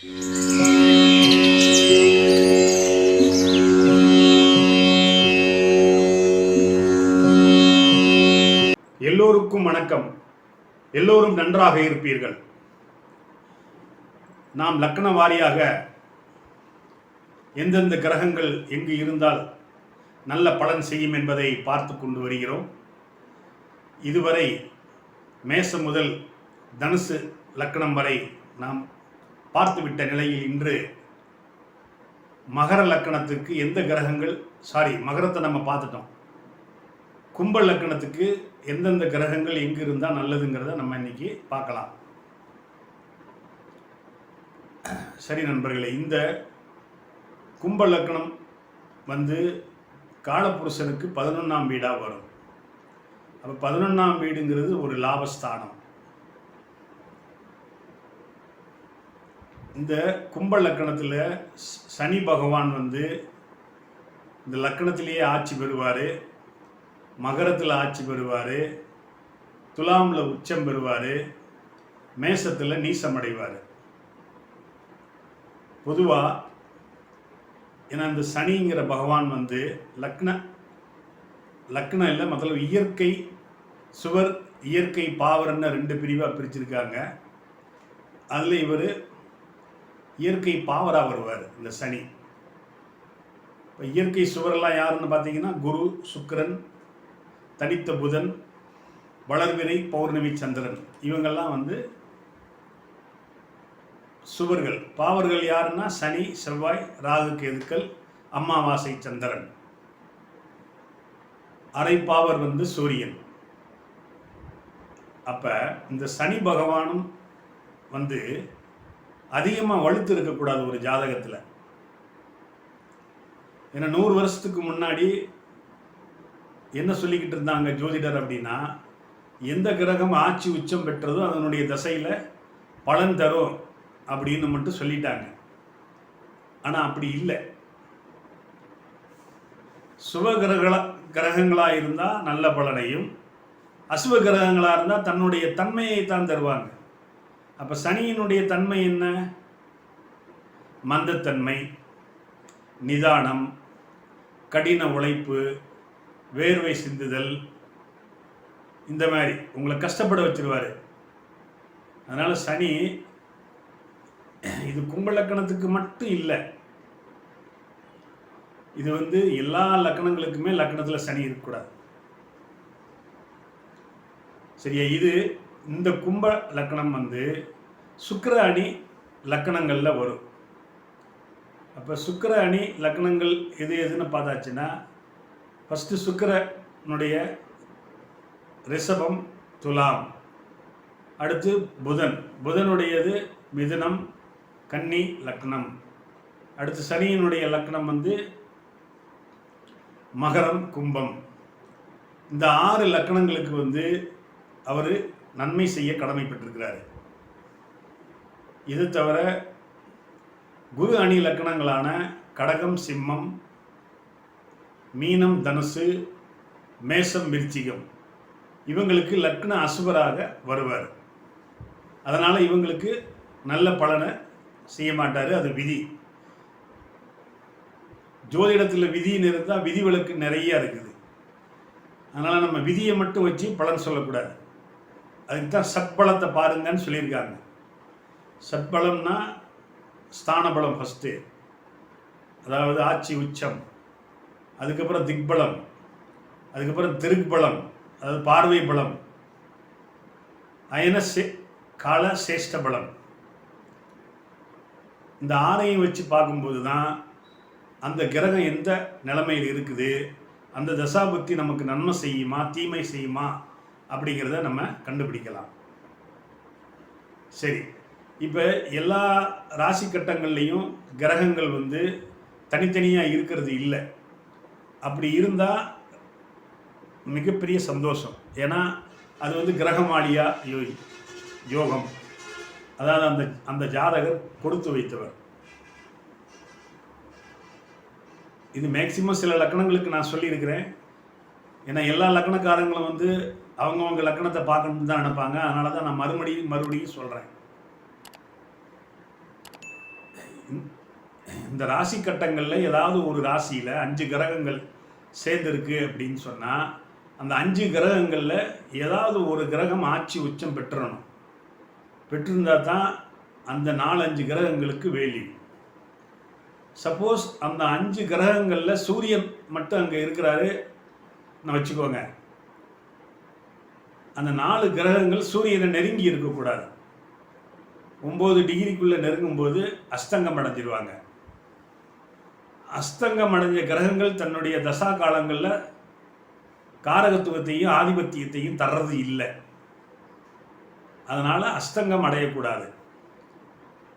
எல்லோருக்கும் வணக்கம். எல்லோரும் நன்றாக இருப்பீர்கள். நாம் லக்ன வாரியாக எந்தெந்த கிரகங்கள் எங்கு இருந்தால் நல்ல பலன் செய்யும் என்பதை பார்த்து கொண்டு வருகிறோம். இதுவரை மேசம் முதல் தனுசு லக்னம் வரை நாம் பார்த்துவிட்ட நிலையில் இன்று மகர லக்கணத்துக்கு எந்த கிரகங்கள் மகரத்தை நம்ம பார்த்துட்டோம். கும்ப லக்கணத்துக்கு எந்தெந்த கிரகங்கள் எங்கு இருந்தால் நல்லதுங்கிறத நம்ம இன்னைக்கு பார்க்கலாம். சரி நண்பர்களே, இந்த கும்ப லக்கணம் காலபுருஷனுக்கு 11ஆம் வீடாக வரும். அப்போ 11ஆம் வீடுங்கிறது ஒரு லாபஸ்தானம். இந்த கும்ப லக்கணத்தில் சனி பகவான் இந்த லக்கணத்திலேயே ஆட்சி பெறுவார், மகரத்தில் ஆட்சி பெறுவார், துலாமில் உச்சம் பெறுவார், மேசத்தில் நீசமடைவார். பொதுவாக ஏன்னா இந்த சனிங்கிற பகவான் லக்னம் இல்லை, முதல்ல இயற்கை சுவர் இயற்கை பாவர்னு 2 பிரிவாக பிரிச்சிருக்காங்க. அதில் இவர் இயற்கை பாவராக வருவார் இந்த சனி. இப்போ இயற்கை சுவரெல்லாம் யாருன்னு பார்த்தீங்கன்னா குரு, சுக்கிரன், தனித்த புதன், வளர்விரை, பௌர்ணமி, சந்திரன், இவங்கெல்லாம் சுவர்கள். பாவர்கள் யாருன்னா சனி, செவ்வாய், ராகு, கேதுக்கள், அமாவாசை, சந்திரன். அரை பாவர் சூரியன். அப்ப இந்த சனி பகவானும் அதிகமாக வலுத்து இருக்கக்கூடாது ஒரு ஜாதகத்தில். ஏன்னா 100 வருஷத்துக்கு முன்னாடி என்ன சொல்லிக்கிட்டு இருந்தாங்க ஜோதிடர் அப்படின்னா, எந்த கிரகம் ஆட்சி உச்சம் பெற்றதோ அதனுடைய தசையில் பலன் தரும் அப்படின்னு மட்டும் சொல்லிட்டாங்க. ஆனால் அப்படி இல்லை. சுப கிரகங்களாக இருந்தால் நல்ல பலனையும், அசுப கிரகங்களாக இருந்தால் தன்னுடைய தன்மையை தான் தருவாங்க. அப்போ சனியினுடைய தன்மை என்ன? மந்தத்தன்மை, நிதானம், கடின உழைப்பு, வேர்வை சிந்துதல், இந்த மாதிரி உங்களை கஷ்டப்பட வச்சிருவாரு. அதனால் சனி இது கும்ப லக்கணத்துக்கு மட்டும் இல்லை, இது எல்லா லக்கணங்களுக்குமே லக்கணத்தில் சனி இருக்கக்கூடாது. சரியா? இந்த கும்ப லக்கணம் சுக்கிர அணி லக்கணங்களில் வரும். அப்போ சுக்கிர அணி லக்கணங்கள் எதுன்னு பார்த்தாச்சுன்னா, ஃபஸ்ட்டு சுக்கிரனுடைய ரிஷபம், துலாம், அடுத்து புதனுடையது மிதுனம், கன்னி லக்னம், அடுத்து சனியினுடைய லக்னம் மகரம், கும்பம். இந்த 6 லக்கணங்களுக்கு அவர் நன்மை செய்ய கடமைப்பட்டிருக்கிறார். இது தவிர குரு அணி லக்கணங்களான கடகம், சிம்மம், மீனம், தனுசு, மேசம், விருச்சிகம், இவங்களுக்கு லக்ன அசுபராக வருவார். அதனால் இவங்களுக்கு நல்ல பலனை செய்ய மாட்டார். அது விதி. ஜோதிடத்தில் விதின்னு இருந்தால் விதிவிலக்கு நிறைய இருக்குது. அதனால் நம்ம விதியை மட்டும் வச்சு பலன் சொல்லக்கூடாது. அதுக்கு தான் சத்பலத்தை பாருங்கன்னு சொல்லியிருக்காங்க. சத்பலம்னா ஸ்தான பலம் ஃபஸ்ட்டு, அதாவது ஆட்சி உச்சம், அதுக்கப்புறம் திக்பலம், அதுக்கப்புறம் திருக்பலம், அதாவது பார்வை பலம், அயன கால சேஷ்ட பலம். இந்த 6ஐயும் வச்சு பார்க்கும்போது தான் அந்த கிரகம் எந்த நிலைமையில் இருக்குது, அந்த தசாபுத்தி நமக்கு நன்மை செய்யுமா தீமை செய்யுமா அப்படிங்கிறத நம்ம கண்டுபிடிக்கலாம். சரி, இப்போ எல்லா ராசி கட்டங்கள்லேயும் கிரகங்கள் தனித்தனியாக இருக்கிறது இல்லை. அப்படி இருந்தால் மிகப்பெரிய சந்தோஷம். ஏன்னா அது கிரகமாளியா யோகம், அதாவது அந்த ஜாதகர் கொடுத்து வைத்தவர். இது மேக்சிமம் சில லக்கணங்களுக்கு நான் சொல்லியிருக்கிறேன். ஏன்னா எல்லா லக்கணக்காரங்களும் அவங்கவுங்க லக்கணத்தை பார்க்கணும்னு தான் நினைப்பாங்க. அதனால தான் நான் மறுபடியும் சொல்கிறேன். இந்த ராசி கட்டங்களில் ஏதாவது ஒரு ராசியில் 5 கிரகங்கள் சேர்ந்துருக்கு அப்படின்னு சொன்னால் அந்த 5 கிரகங்களில் ஏதாவது ஒரு கிரகம் ஆட்சி உச்சம் பெற்றுறணும். பெற்றிருந்தால் தான் அந்த 4-5 கிரகங்களுக்கு வேல்யூ. சப்போஸ் அந்த 5 கிரகங்களில் சூரியன் மட்டும் அங்கே இருக்கிறாரு வச்சுக்கோங்க, அந்த 4 கிரகங்கள் சூரியனை நெருங்கி இருக்கக்கூடாது. 9 டிகிரிக்குள்ளே நெருங்கும்போது அஸ்தங்கம் அடைஞ்சிருவாங்க. அஸ்தங்கம் அடைஞ்ச கிரகங்கள் தன்னுடைய தசா காலங்களில் காரகத்துவத்தையும் ஆதிபத்தியத்தையும் தர்றது இல்லை. அதனால் அஸ்தங்கம் அடையக்கூடாது.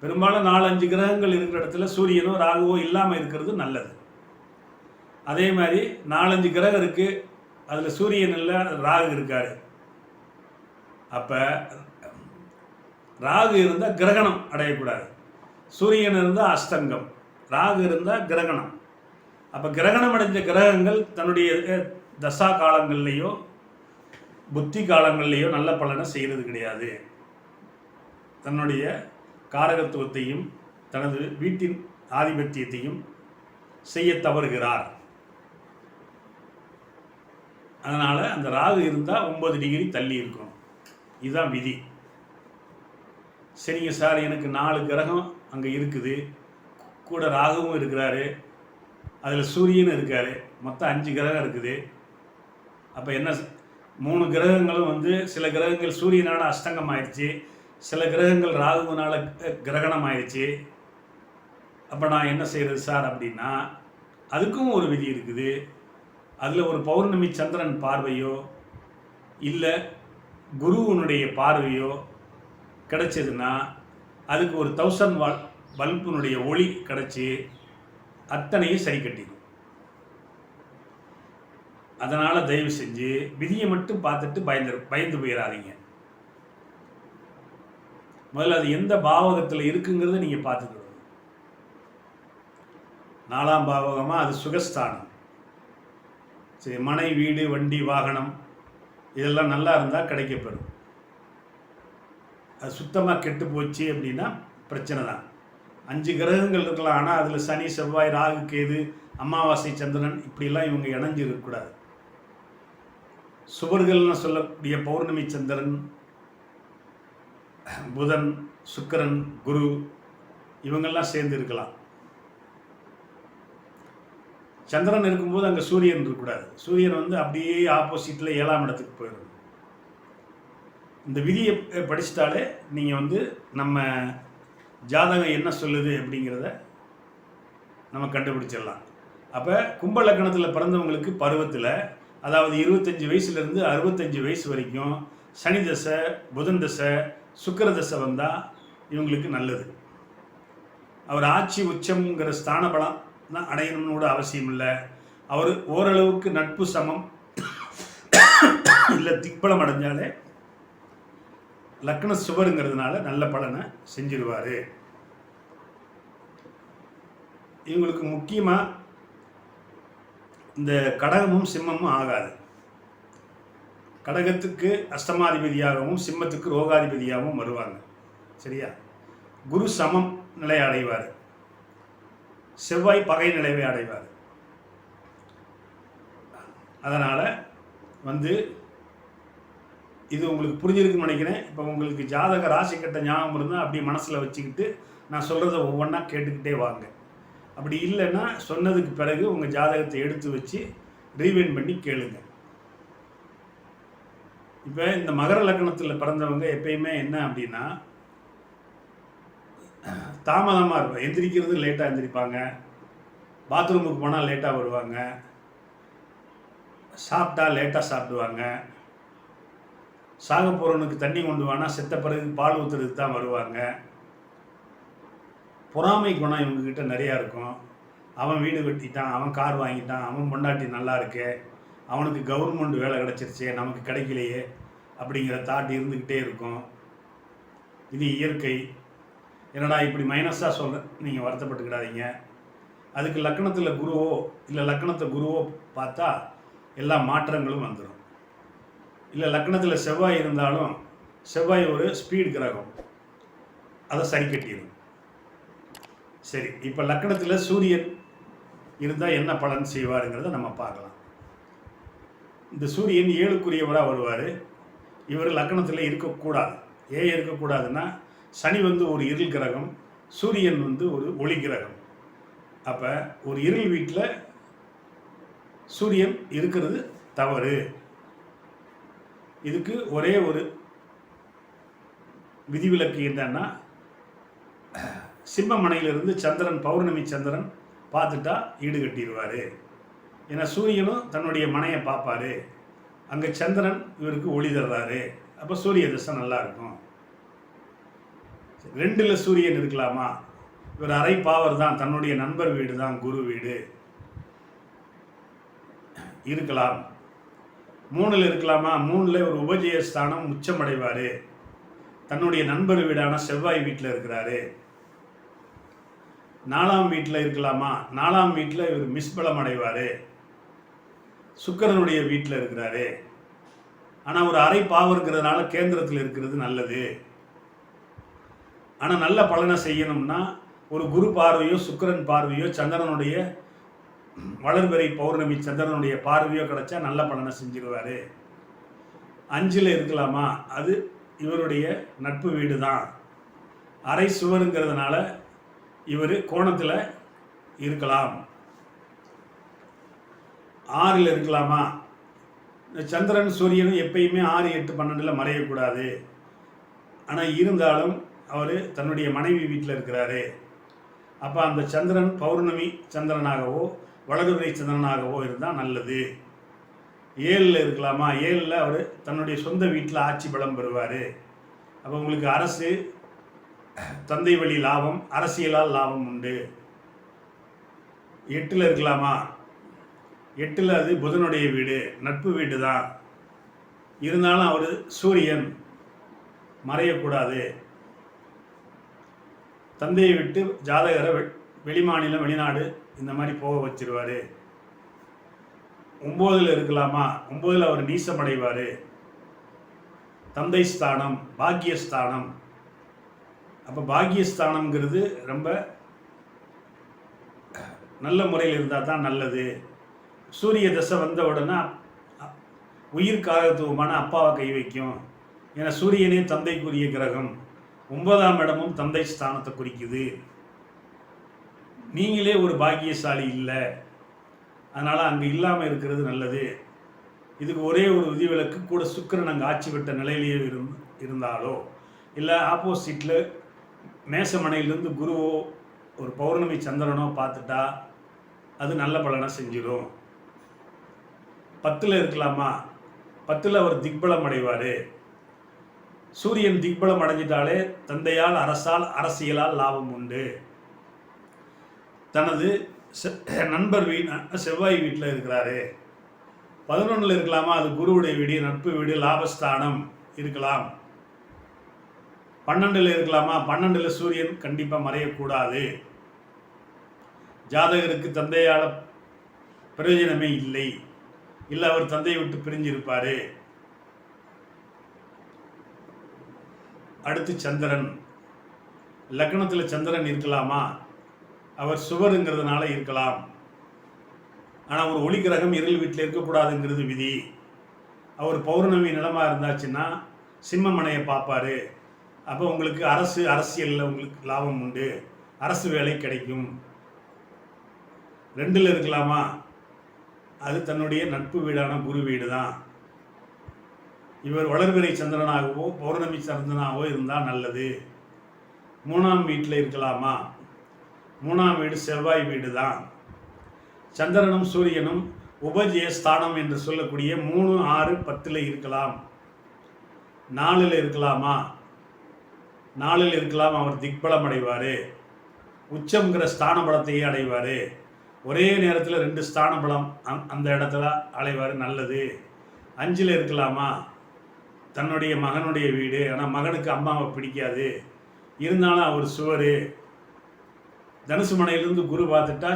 பெரும்பாலும் 4-5 கிரகங்கள் இருக்கிற இடத்துல சூரியனோ ராகுவோ இல்லாமல் இருக்கிறது நல்லது. அதே மாதிரி 4-5 கிரகம் இருக்குது, அதில் சூரியன் இல்லை, ராகு இருக்காரு. அப்போ ராகு இருந்தால் கிரகணம் அடையக்கூடாது. சூரியன் இருந்தால் அஸ்தங்கம், ராகு இருந்தால் கிரகணம். அப்போ கிரகணம் அடைஞ்ச கிரகங்கள் தன்னுடைய தசா காலங்கள்லேயோ புத்தி காலங்கள்லேயோ நல்ல பலனை செய்கிறது கிடையாது. தன்னுடைய காரகத்துவத்தையும் தனது வீட்டின் ஆதிபத்தியத்தையும் செய்ய தவறுகிறார். அதனால் அந்த ராகு இருந்தால் 9 டிகிரி தள்ளி இருக்கும். இதுதான் விதி. சரிங்க சார், எனக்கு 4 கிரகம் அங்கே இருக்குது, கூட ராகுவும் இருக்கிறாரு, அதில் சூரியனும் இருக்கார், மொத்தம் 5 கிரகம் இருக்குது. அப்போ என்ன, 3 கிரகங்களும் வந்து சில கிரகங்கள் சூரியனால் அஸ்தங்கம் ஆயிடுச்சு, சில கிரகங்கள் ராகுவினால் கிரகணம் ஆயிடுச்சு. அப்போ நான் என்ன செய்கிறது சார் அப்படின்னா, அதுக்கும் ஒரு விதி இருக்குது. அதில் ஒரு பௌர்ணமி சந்திரன் பார்வையோ இல்லை குருவனுடைய பார்வையோ கிடைச்சதுன்னா அதுக்கு ஒரு 1000 பல்பினுடைய ஒளி கிடச்சி அத்தனையும் சரி கட்டிடும். அதனால் தயவு செஞ்சு விதியை மட்டும் பார்த்துட்டு பயந்து போயிடாதீங்க. முதல்ல அது எந்த பாவகத்தில் இருக்குங்கிறத நீங்கள் பார்த்துக்கணும். 4ஆம் பாவகமாக அது சுகஸ்தானம். சரி, மனை, வீடு, வண்டி, வாகனம் இதெல்லாம் நல்லா இருந்தால் கிடைக்கப்பெறும். அது சுத்தமாக கெட்டு போச்சு அப்படின்னா பிரச்சனை தான். 5 கிரகங்கள் இருக்கலாம், ஆனால் அதில் சனி, செவ்வாய், ராகு, கேது, அமாவாசை, சந்திரன் இப்படிலாம் இவங்க இணைஞ்சு இருக்கக்கூடாது. சுவர்கள்னு சொல்லக்கூடிய பௌர்ணமி சந்திரன், புதன், சுக்கிரன், குரு இவங்கெல்லாம் சேர்ந்து இருக்கலாம். சந்திரன் இருக்கும்போது அங்கே சூரியன் இருக்கக்கூடாது. சூரியன் வந்து அப்படியே ஆப்போசிட்டில் 7ஆம் இடத்துக்கு போயிடும். இந்த விதியை படிச்சிட்டாலே நீங்கள் வந்து நம்ம ஜாதகம் என்ன சொல்லுது அப்படிங்கிறத நம்ம கண்டுபிடிச்சிடலாம். அப்போ கும்ப லக்னத்தில் பிறந்தவங்களுக்கு பருவத்தில், அதாவது 25 வயசுலேருந்து 65 வயசு வரைக்கும் சனி தசை, புதன் தசை, சுக்கிர தசை வந்தால் இவங்களுக்கு நல்லது. அவர் ஆட்சி உச்சம்ங்கிற ஸ்தான பலம் தான் அடையணும்னு கூட அவசியம் இல்லை. அவர் ஓரளவுக்கு நட்பு சமம் இல்லை திக்பலம் அடைஞ்சாலே லக்ன சுவருங்கிறதுனால நல்ல பலனை செஞ்சிருவார். இவங்களுக்கு முக்கியமாக இந்த கடகமும் சிம்மமும் ஆகாது. கடகத்துக்கு அஷ்டமாதிபதியாகவும் சிம்மத்துக்கு ரோகாதிபதியாகவும் வருவாங்க. சரியா? குரு சமம் நிலை அடைவார், செவ்வாய் பகை நிலைவை அடைவார். அதனால் வந்து இது உங்களுக்கு புரிஞ்சிருக்குன்னு நினைக்கிறேன். இப்போ உங்களுக்கு ஜாதக ராசி கட்ட ஞாபகம் இருந்தால் அப்படி மனசில் வச்சுக்கிட்டு நான் சொல்கிறத ஒவ்வொன்றா கேட்டுக்கிட்டே வாங்க. அப்படி இல்லைன்னா சொன்னதுக்கு பிறகு உங்கள் ஜாதகத்தை எடுத்து வச்சு ரீவைண்ட் பண்ணி கேளுங்க. இப்போ இந்த மகர லக்னத்தில் பிறந்தவங்க எப்பயுமே என்ன அப்படின்னா தாமதமாக இருக்கும். எந்திரிக்கிறது லேட்டாக எந்திரிப்பாங்க, பாத்ரூமுக்கு போனால் லேட்டாக வருவாங்க, சாப்பிட்டா லேட்டாக சாப்பிடுவாங்க, சாக போகிறவனுக்கு தண்ணி கொண்டு வானா செத்த பிறகு பால் ஊற்றுறதுக்கு தான் வருவாங்க. பொறாமை குணம் இவங்கக்கிட்ட நிறையா இருக்கும். அவன் வீடு வெட்டிட்டான், அவன் கார் வாங்கிட்டான், அவன் பொண்டாட்டி நல்லா இருக்கு, அவனுக்கு கவர்மெண்ட் வேலை கிடச்சிருச்சே நமக்கு கிடைக்கலையே அப்படிங்கிற தாட் இருந்துக்கிட்டே இருக்கும். இது இயற்கை. என்னடா இப்படி மைனஸாக சொல்கிறேன், நீங்கள் வருத்தப்பட்டுக்கிடாதீங்க. அதுக்கு லக்னத்தில் குருவோ இல்லை லக்னத்தை குருவோ பார்த்தா எல்லா மாற்றங்களும் வந்துடும். இல்லை லக்னத்தில் செவ்வாய் இருந்தாலும் செவ்வாய் ஒரு ஸ்பீட் கிரகம், அதை சரி கட்டிடும். சரி, இப்போ லக்கணத்தில் சூரியன் இருந்தால் என்ன பலன் செய்வாருங்கிறத நம்ம பார்க்கலாம். இந்த சூரியன் 7க்குரியவராக வருவார். இவர் லக்கணத்தில் இருக்கக்கூடாது. ஏன் இருக்கக்கூடாதுன்னா, சனி ஒரு இருள் கிரகம், சூரியன் ஒரு ஒளி கிரகம். அப்போ ஒரு இருள் வீட்டில் சூரியன் இருக்கிறது தவறு. இதுக்கு ஒரே ஒரு விதிவிலக்கு என்னன்னா, சிம்ம மனையிலிருந்து சந்திரன், பௌர்ணமி சந்திரன் பார்த்துட்டா ஈடு கட்டிடுவார். ஏன்னா சூரியனும் தன்னுடைய மனையை பார்ப்பார். அங்கே சந்திரன் இவருக்கு ஒளி தர்றாரு. அப்போ சூரிய தசை நல்லா இருக்கும். 2ல் சூரியன் இருக்கலாமா? இவர் அரை பாவர் தான், தன்னுடைய நண்பர் வீடு தான் குரு வீடு இருக்கலாம். 3ல் இருக்கலாமா? 3ல் ஒரு உபஜயஸ்தானம் உச்சமடைவார். தன்னுடைய நண்பர் வீடான செவ்வாய் வீட்டில் இருக்கிறாரு. 4ஆம் வீட்டில் இருக்கலாமா? 4ஆம் வீட்டில் இவர் மிஸ்பலம் அடைவார். சுக்கிரனுடைய வீட்டில் இருக்கிறாரு. ஆனால் ஒரு அரை பாவருங்கிறதுனால கேந்திரத்தில் இருக்கிறது நல்லது. ஆனால் நல்ல பலனை செய்யணும்னா ஒரு குரு பார்வையோ சுக்கிரன் பார்வையோ சந்திரனுடைய வளர்பிறை பௌர்ணமி சந்திரனுடைய பார்வையோ கிடைச்சா நல்ல பலனை செஞ்சிருவார். 5ல் இருக்கலாமா? அது இவருடைய நட்பு வீடு தான். அரை சுவருங்கிறதுனால இவர் கோணத்தில் இருக்கலாம். 6ல் இருக்கலாமா? சந்திரன் சூரியனும் எப்பயுமே 6, 8, 12ல் மறையக்கூடாது. ஆனால் இருந்தாலும் அவர் தன்னுடைய மனைவி வீட்டில் இருக்கிறாரு. அப்போ அந்த சந்திரன் பௌர்ணமி சந்திரனாகவோ வளர்பிறை சந்திரனாகவோ இருந்தால் நல்லது. 7ல் இருக்கலாமா? 7ல் அவர் தன்னுடைய சொந்த வீட்டில் ஆட்சி பலம் பெறுவார். அப்போ உங்களுக்கு அரசு, தந்தை வழி லாபம், அரசியலால் லாபம் உண்டு. 8ல் இருக்கலாமா? 8ல் அது புதனுடைய வீடு, நட்பு வீடு தான். இருந்தாலும் அவர் சூரியன் மறையக்கூடாது. தந்தையை விட்டு ஜாதகரை வெளிமாநிலம், வெளிநாடு இந்த மாதிரி போக வச்சிருவார். 9ல் இருக்கலாமா? 9ல் அவர் நீசமடைவார். தந்தை ஸ்தானம், பாக்கியஸ்தானம். அப்போ பாக்கியஸ்தானம்ங்கிறது ரொம்ப நல்ல முறையில் இருந்தால் தான் நல்லது. சூரிய தசை வந்த உடனே உயிர் காரகத்துவமான அப்பாவை கை வைக்கும். ஏன்னா சூரியனே தந்தைக்குரிய கிரகம். 9ஆம் இடமும் தந்தை ஸ்தானத்தை குறிக்குது. நீங்களே ஒரு பாக்கியசாலி இல்லை, அதனால் அங்கே இல்லாமல் இருக்கிறது நல்லது. இதுக்கு ஒரே ஒரு விதிவிலக்கு, கூட சுக்கிரன் அங்கே ஆட்சி விட்ட நிலையிலேயே இருந்தாலோ இல்லை ஆப்போசிட்டில் மேசமனையிலிருந்து குருவோ ஒரு பௌர்ணமி சந்திரனோ பார்த்துட்டா அது நல்ல பலனை செஞ்சிடும். 10ல் இருக்கலாமா? 10ல் அவர் திக்பலம் அடைவார். சூரியன் திக்பலம் அடைஞ்சிட்டாலே தந்தையால், அரசால், அரசியலால் லாபம் உண்டு. தனது நண்பர் செவ்வாய் வீட்டில் இருக்கிறாரு. 11ல் இருக்கலாமா? அது குருவுடைய வீடு, நட்பு வீடு, லாபஸ்தானம் இருக்கலாம். 12ல் இருக்கலாமா? 12ல் சூரியன் கண்டிப்பாக மறையக்கூடாது. ஜாதகருக்கு தந்தையால் பிரயோஜனமே இல்லை, அவர் தந்தையை விட்டு பிரிஞ்சிருப்பார். அடுத்து சந்திரன். லக்னத்தில் சந்திரன் இருக்கலாமா? அவர் சுவருங்கிறதுனால இருக்கலாம். ஆனால் ஒரு ஒளி கிரகம் இருள் வீட்டில் இருக்கக்கூடாதுங்கிறது விதி. அவர் பௌர்ணமி நிலமாக இருந்தாச்சுன்னா சிம்ம மனையை பார்ப்பார். அப்போ உங்களுக்கு அரசியலில் உங்களுக்கு லாபம் உண்டு, அரசு வேலை கிடைக்கும். 2ல் இருக்கலாமா? அது தன்னுடைய நட்பு வீடான குரு வீடு தான். இவர் வளர்பிறை சந்திரனாகவோ பௌர்ணமி சந்திரனாகவோ இருந்தால் நல்லது. 3ஆம் வீட்டில் இருக்கலாமா? 3ஆம் வீடு செவ்வாய் வீடு தான். சந்திரனும் சூரியனும் உபஜயஸ்தானம் என்று சொல்லக்கூடிய 3, 6, 10ல் இருக்கலாம். 4ல் இருக்கலாமா? 4ல் இருக்கலாம். அவர் திக்பலம் அடைவார். உச்சம்ங்கிற ஸ்தான பலத்தையே அடைவார். ஒரே நேரத்தில் 2 ஸ்தான பலம் அந்த இடத்துல அடைவார், நல்லது. 5ல் இருக்கலாமா? தன்னுடைய மகனுடைய வீடு. ஆனால் மகனுக்கு அம்மாவை பிடிக்காது, இருந்தாலும் அவர் சுவர். தனுசு மனையிலிருந்து குரு பார்த்துட்டா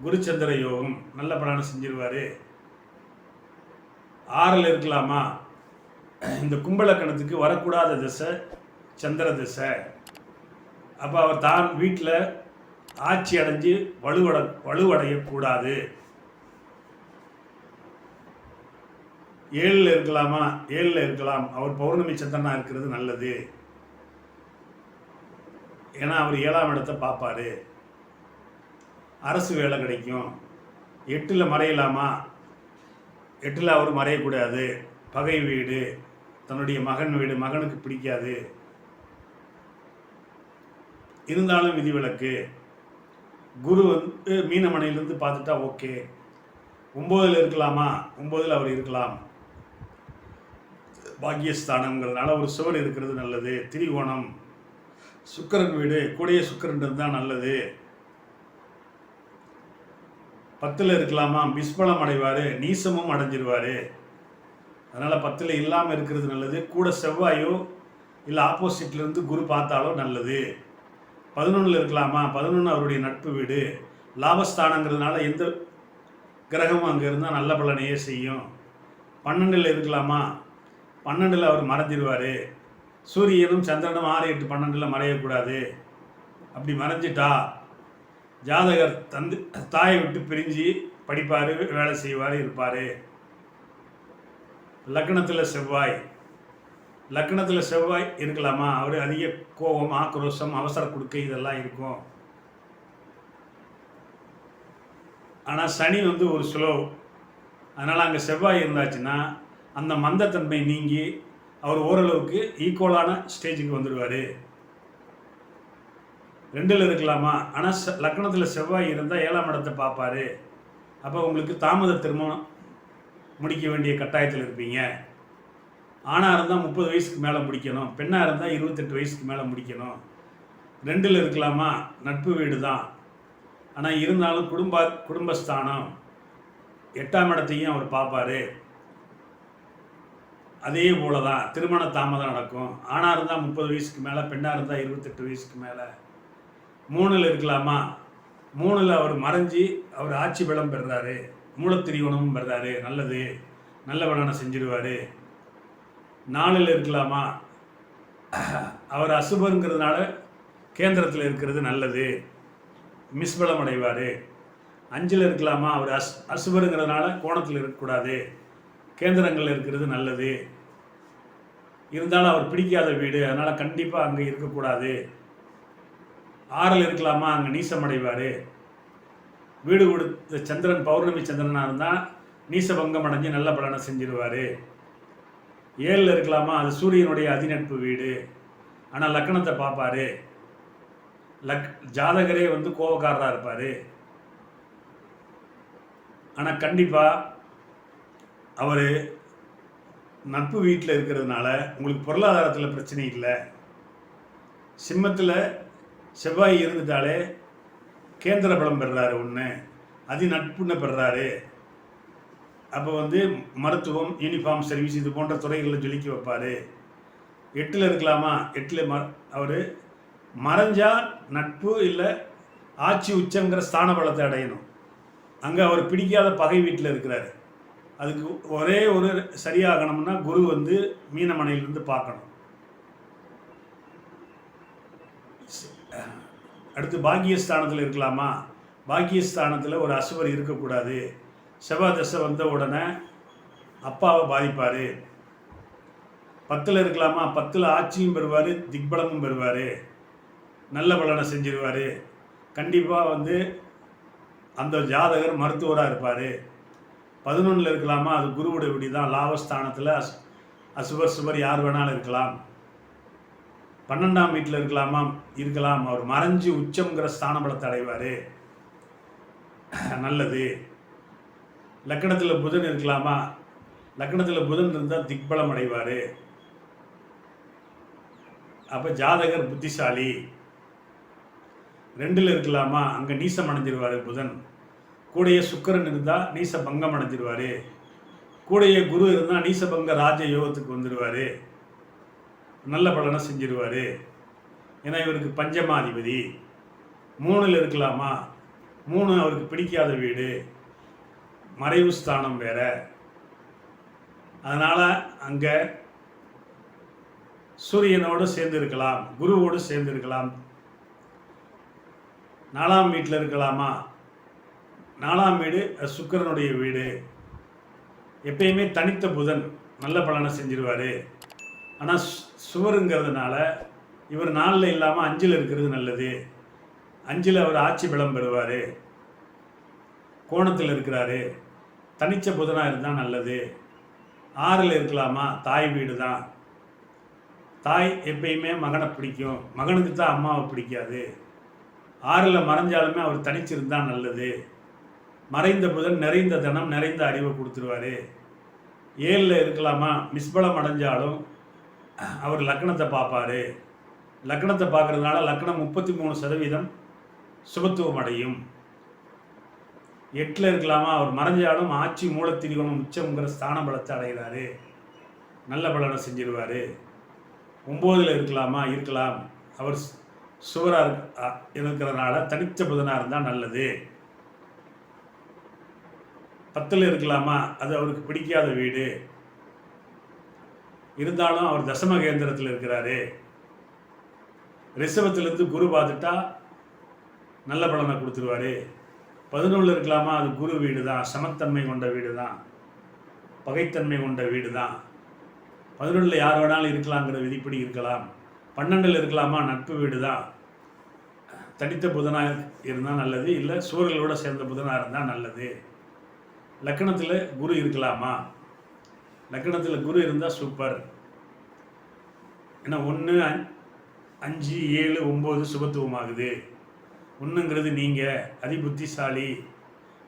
குருச்சந்திர யோகம், நல்ல பலனை செஞ்சிருவார். 6ல் இருக்கலாமா? இந்த கும்பலக்கணத்துக்கு வரக்கூடாத திசை சந்திர திசை. அப்போ அவர் தான் வீட்டில் ஆட்சி அடைஞ்சு வலுவடையக்கூடாது. 7ல் இருக்கலாமா? 7ல் இருக்கலாம். அவர் பௌர்ணமி சந்திரனாக இருக்கிறது நல்லது. ஏன்னா அவர் 7ஆம் இடத்தை பார்ப்பார். அரசு வேலை கிடைக்கும். 8ல் மறையலாமா? 8ல் அவர் மறையக்கூடாது. பகை வீடு, தன்னுடைய மகன் வீடு, மகனுக்கு பிடிக்காது. இருந்தாலும் விதிவிலக்கு. குரு வந்து மீனமனையிலிருந்து பார்த்துட்டா ஓகே. 9ல் இருக்கலாமா? 9ல் அவர் இருக்கலாம். பாக்கியஸ்தானங்கிறதுனால ஒரு சுவர் இருக்கிறது நல்லது. திரிகோணம், சுக்கிரன் வீடு, கூடிய சுக்கிரன் இருந்தால் நல்லது. 10ல் இருக்கலாமா? பிஸ்பலம் அடைவார், நீசமும் அடைஞ்சிருவார். அதனால் 10ல் இல்லாமல் இருக்கிறது நல்லது. கூட செவ்வாயோ இல்லை ஆப்போசிட்லேருந்து குரு பார்த்தாலோ நல்லது. 11ல் இருக்கலாமா? 11 அவருடைய நட்பு வீடு, லாபஸ்தானங்கிறதுனால எந்த கிரகமும் அங்கே இருந்தால் நல்ல பலனையே செய்யும். 12ல் இருக்கலாமா? 12ல் அவர் மறைஞ்சிருவார். சூரியனும் சந்திரனும் 6, 8, 12ல் மறையக்கூடாது. அப்படி மறைஞ்சிட்டா ஜாதகர் தாயை விட்டு பிரிஞ்சு படிப்பார், வேலை செய்வார், இருப்பார். லக்னத்தில் செவ்வாய் இருக்கலாமா? அவர் அதிக கோபம், ஆக்ரோஷம், அவசர கொடுக்கை இதெல்லாம் இருக்கும். ஆனால் சனி வந்து ஒரு ஸ்லோ. அதனால் அங்கே செவ்வாய் இருந்தாச்சுன்னா அந்த மந்தத்தன்மை நீங்கி அவர் ஓரளவுக்கு ஈக்குவலான ஸ்டேஜுக்கு வந்துடுவார். 2ல் இருக்கலாமா? ஆனால் லக்னத்தில் செவ்வாய் இருந்தால் 7ஆம் இடத்தை பார்ப்பார். அப்போ உங்களுக்கு தாமத திருமணம் முடிக்க வேண்டிய கட்டாயத்தில் இருப்பீங்க. ஆணாக இருந்தால் 30 வயசுக்கு மேலே முடிக்கணும், பெண்ணாக இருந்தால் 28 வயசுக்கு மேலே முடிக்கணும். 2ல் இருக்கலாமா? நட்பு வீடு தான். ஆனால் இருந்தாலும் குடும்பஸ்தானம் 8ஆம் இடத்தையும் அவர் பார்ப்பார். அதே போல தான் திருமண தாமதம் நடக்கும். ஆணாக இருந்தால் 30 வயசுக்கு மேலே, பெண்ணாக இருந்தால் 28 வயசுக்கு மேலே. 3ல் இருக்கலாமா? 3ல் அவர் மறைஞ்சி அவர் ஆட்சி பலம் பெறுறாரு, மூலத்திரிகோணமும் பெறுறாரு, நல்லது, நல்ல பலனை செஞ்சிருவார். 4ல் இருக்கலாமா? அவர் அசுபங்கிறதுனால கேந்திரத்தில் இருக்கிறது நல்லது, மிஸ்பலம் அடைவார். 5ல் இருக்கலாமா? அவர் அசுபருங்கிறதுனால கோணத்தில் இருக்கக்கூடாது, கேந்திரங்கள் இருக்கிறது நல்லது. இருந்தாலும் அவர் பிடிக்காத வீடு, அதனால் கண்டிப்பாக அங்கே இருக்கக்கூடாது. 6ல் இருக்கலாமா? அங்கே நீசமடைவார். வீடு கொடுத்த சந்திரன் பௌர்ணமி சந்திரனாக இருந்தால் நீசபங்கம் அடைஞ்சு நல்ல பலனை செஞ்சிருவார். 7ல் இருக்கலாமா? அது சூரியனுடைய அதிநட்பு வீடு. ஆனால் லக்னத்தை பார்ப்பார். ஜாதகரே வந்து கோபக்காரராக இருப்பார். ஆனால் கண்டிப்பாக அவர் நட்பு வீட்டில் இருக்கிறதுனால உங்களுக்கு பொருளாதாரத்தில் பிரச்சனை இல்லை. சிம்மத்தில் செவ்வாய் இருந்துட்டாலே கேந்திர பலம் பெறுறாரு, ஒன்று அதிநட்புன்னு பெறுறாரு. அப்போ வந்து மருத்துவம், யூனிஃபார்ம் சர்வீஸ் இது போன்ற துறைகளில் ஜொலிக்க வைப்பார். 8ல் இருக்கலாமா? 8ல் அவர் மறைஞ்சால் நட்பு இல்லை ஆட்சி உச்சங்கிற ஸ்தான பலத்தை அடையணும். அங்கே அவர் பிடிக்காத பகை வீட்டில் இருக்கிறார். அதுக்கு ஒரே ஒரு சரியாகணும்னா குரு வந்து மீனமனையிலிருந்து பார்க்கணும். அடுத்து பாக்கியஸ்தானத்தில் இருக்கலாமா? பாக்கியஸ்தானத்தில் ஒரு அசுவர் இருக்கக்கூடாது. செவ்வாய் தசை வந்த உடனே அப்பாவை பாதிப்பார். 10ல் இருக்கலாமா? 10ல் ஆட்சியும் பெறுவார், திக்பலமும் பெறுவார், நல்ல பலனை செஞ்சிருவார். கண்டிப்பாக வந்து அந்த ஜாதகர் மருத்துவராக இருப்பார். 11ல் இருக்கலாமா? அது குருவுடைய விடி தான். லாபஸ்தானத்தில் அசுபர் சுபர் யார் வேணாலும் இருக்கலாம். 12ஆம் வீட்டில் இருக்கலாமா? இருக்கலாம். அவர் மறைஞ்சு உச்சம்ங்கிற ஸ்தான பலத்தை அடைவார், நல்லது. லக்னத்தில் புதன் இருக்கலாமா? லக்னத்தில் புதன் இருந்தால் திக்பலம் அடைவார். அப்போ ஜாதகர் புத்திசாலி. 2ல் இருக்கலாமா? அங்கே நீசம் அடைஞ்சிருவார் புதன். கூடைய சுக்கிரன் இருந்தால் நீச பங்கம் அடைஞ்சிருவார். கூடைய குரு இருந்தால் நீசபங்க ராஜ யோகத்துக்கு வந்துடுவார், நல்ல பலனை செஞ்சிருவார். ஏன்னா இவருக்கு பஞ்சமாதிபதி. 3ல் இருக்கலாமா? 3 அவருக்கு பிடிக்காத வீடு, மறைவு ஸ்தானம் வேற. அதனால் அங்கே சூரியனோடு சேர்ந்து இருக்கலாம், குருவோடு சேர்ந்து இருக்கலாம். 4ஆம் வீட்டில் இருக்கலாமா? 4ஆம் வீடு சுக்கிரனுடைய வீடு. எப்பயுமே தனித்த புதன் நல்ல பலனை செஞ்சிருவார். ஆனால் சுவருங்கிறதுனால இவர் 4ல் இல்லாமல் 5ல் இருக்கிறது நல்லது. 5ல் அவர் ஆட்சி பலம் பெறுவார். கோணத்தில் இருக்கிறாரு. தனிச்ச புதனாக இருந்தால் நல்லது. 6ல் இருக்கலாமா? தாய் வீடு தான். தாய் எப்பயுமே மகனை பிடிக்கும், மகனுக்கு தான் அம்மாவை பிடிக்காது. 6ல் மறைஞ்சாலுமே அவர் தனிச்சிருந்தால் நல்லது. மறைந்த புதன் நிறைந்த தனம் நிறைந்த அறிவை கொடுத்துருவார். 7ல் இருக்கலாமா? மிஸ்பலம் அடைஞ்சாலும் அவர் லக்னத்தை பார்ப்பார். லக்னத்தை பார்க்கறதுனால லக்னம் 33% சுபத்துவம் அடையும். 8ல் இருக்கலாமா? அவர் மறைஞ்சாலும் ஆட்சி மூலத்திரிகோணம் உச்சம்ங்கிற ஸ்தான பலத்தை அடைகிறாரு. நல்ல பலனை செஞ்சிருவார். 9ல் இருக்கலாமா? இருக்கலாம். அவர் சுவராக இருக்கிறதுனால தனித்த புதனாக இருந்தால் நல்லது. 10ல் இருக்கலாமா? அது அவருக்கு பிடிக்காத வீடு. இருந்தாலும் அவர் தசம கேந்திரத்தில் இருக்கிறாரு. ரிஷபத்திலிருந்து குரு பார்த்துட்டா நல்ல பலனை கொடுத்துருவாரு. 11ல் இருக்கலாமா? அது குரு வீடு தான். சமத்தன்மை கொண்ட வீடு தான். பகைத்தன்மை கொண்ட வீடு தான். 11ல் யார் வேணாலும் இருக்கலாங்கிற விதிப்படி இருக்கலாம். 12ல் இருக்கலாமா? நட்பு வீடு தான். தனித்த புதனாக இருந்தால் நல்லது. இல்லை சூரியர்களோடு சேர்ந்த புதனாக இருந்தால் நல்லது. லக்கணத்தில் குரு இருக்கலாமா? லக்கணத்தில் குரு இருந்தால் சூப்பர். ஏன்னா 1, 5, 7, 9 சுபத்துவம் ஆகுது. 1ங்கிறது நீங்கள் அதிபுத்திசாலி,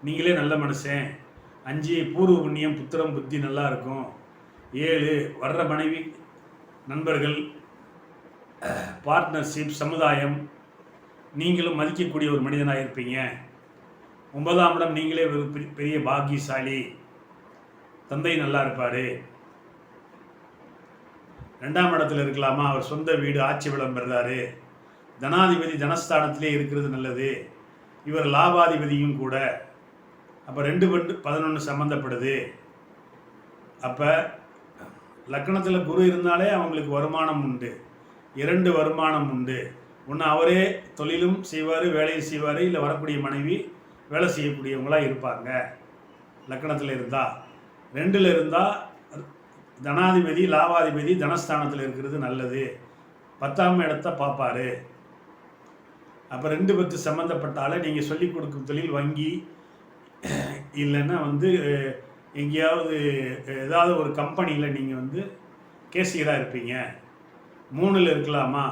நீங்களே நல்ல மனுஷன். 5 பூர்வ புண்ணியம், புத்திரம், புத்தி நல்லா இருக்கும். 7 வர்ற மனைவி, நண்பர்கள், பார்ட்னர்ஷிப், சமுதாயம், நீங்களும் மதிக்கக்கூடிய ஒரு மனிதனாக இருப்பீங்க. 9ஆம் இடம் நீங்களே ஒரு பெரிய பாக்கியசாலி, தந்தை நல்லா இருப்பார். 2ஆம் இடத்துல இருக்கலாமா? அவர் சொந்த வீடு ஆட்சி பலம் பெறுறாரு. தனாதிபதி தனஸ்தானத்திலே இருக்கிறது நல்லது. இவர் லாபாதிபதியும் கூட. அப்போ 2-11 சம்மந்தப்படுது. அப்போ லக்கணத்தில் குரு இருந்தாலே அவங்களுக்கு வருமானம் உண்டு. 2 வருமானம் உண்டு. ஒன்று அவரே தொழிலும் செய்வார், வேலையும் செய்வார். இல்லை வரக்கூடிய மனைவி வேலை செய்யக்கூடியவங்களாக இருப்பாங்க. லக்கணத்தில் இருந்தால். 2ல் இருந்தால் தனாதிபதி லாபாதிபதி தனஸ்தானத்தில் இருக்கிறது நல்லது. 10ஆம் இடத்தை பார்ப்பார். அப்போ 2-10 சம்மந்தப்பட்டாலே நீங்கள் சொல்லிக் கொடுக்கும் தொழில் வங்கி, இல்லைன்னா எங்கேயாவது ஏதாவது ஒரு கம்பெனியில் நீங்கள் கேசியராக இருப்பீங்க. 3ல் இருக்கலாமா?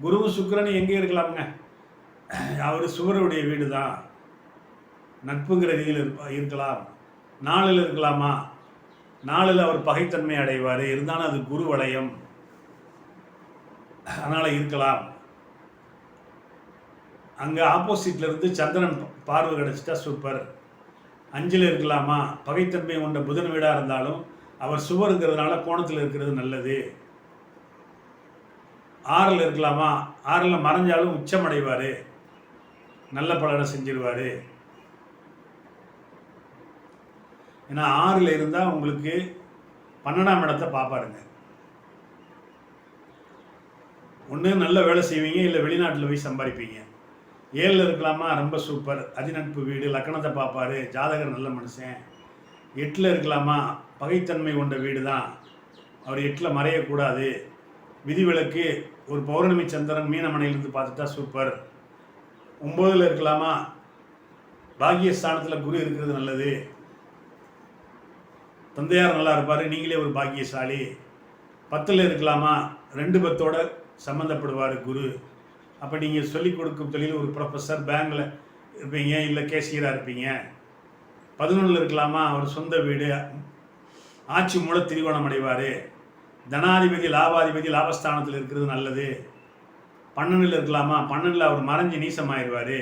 குரு சுக்கிரன் எங்கே இருக்கலாமுங்க? அவர் சுவருடைய வீடு தான். நட்புங்கிற ரீதியில் இருக்கலாம். 4ல் இருக்கலாமா? 4ல் அவர் பகைத்தன்மை அடைவார். இருந்தாலும் அது குரு வளையம், அதனால் இருக்கலாம். அங்கே ஆப்போசிட்டில் இருந்து சந்திரன் பார்வை கிடச்சிட்டா சூப்பர். 5ல் இருக்கலாமா? பகைத்தன்மை கொண்ட புதன் வீடாக இருந்தாலும் அவர் சுவருங்கிறதுனால கோணத்தில் இருக்கிறது நல்லது. 6ல் இருக்கலாமா? 6ல் மறைஞ்சாலும் உச்சமடைவார். நல்ல பலனை செஞ்சிருவார். ஏன்னா 6ல் இருந்தால் உங்களுக்கு 12ஆம் இடத்தை பார்ப்பாருங்க. ஒன்று நல்ல வேலை செய்வீங்க, இல்லை வெளிநாட்டில் போய் சம்பாதிப்பீங்க. 7ல் இருக்கலாமா? ரொம்ப சூப்பர். அதிநட்பு வீடு, லக்கணத்தை பார்ப்பார். ஜாதகர் நல்ல மனுஷன். 8ல் இருக்கலாமா? பகைத்தன்மை கொண்ட வீடு தான். அவர் 8ல் மறையக்கூடாது. விதிவிலக்கு ஒரு பௌர்ணமி சந்திரன் மீனமனையிலிருந்து பார்த்துட்டா சூப்பர். 9ல் இருக்கலாமா? பாக்கியஸ்தானத்தில் குரு இருக்கிறது நல்லது. தந்தையார் நல்லா இருப்பார், நீங்களே ஒரு பாக்கியசாலி. 10ல் இருக்கலாமா? 2-10ஓட சம்மந்தப்படுவார் குரு. அப்போ நீங்கள் சொல்லிக் கொடுக்கும் தொழில் ஒரு ப்ரொஃபஸர், பேங்கில் இருப்பீங்க, இல்லை கேசியராக இருப்பீங்க. 11ல் இருக்கலாமா? அவர் சொந்த வீடு ஆட்சி மூல திரிகோணம் அடைவார். தனாதிபதி லாபாதிபதி லாபஸ்தானத்தில் இருக்கிறது நல்லது. 12ல் இருக்கலாமா? 12ல் அவர் மறைஞ்சு நீசமாயிடுவார்.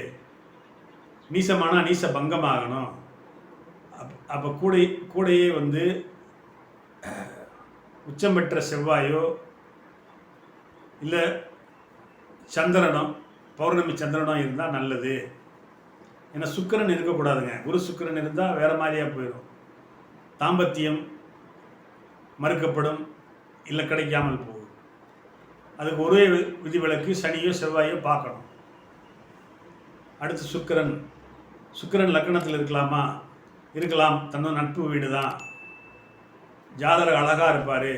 நீசமானால் நீச பங்கமாகணும். அப்போ கூடையே உச்சம் பெற்ற செவ்வாயோ இல்லை சந்திரனோ, பௌர்ணமி சந்திரனோ இருந்தால் நல்லது. ஏன்னா சுக்கிரன் இருக்கக்கூடாதுங்க. குரு சுக்கிரன் இருந்தால் வேறு மாதிரியாக போயிடும். தாம்பத்தியம் மறுக்கப்படும், இல்லை கிடைக்காமல் போகும். அதுக்கு ஒரே விதிவிலக்கு, சனியோ செவ்வாயோ பார்க்கணும். அடுத்து சுக்கிரன். சுக்கிரன் லக்னத்தில் இருக்கலாமா? இருக்கலாம். தன்னோட நட்பு வீடு தான். ஜாதகர் அழகாக இருப்பார்.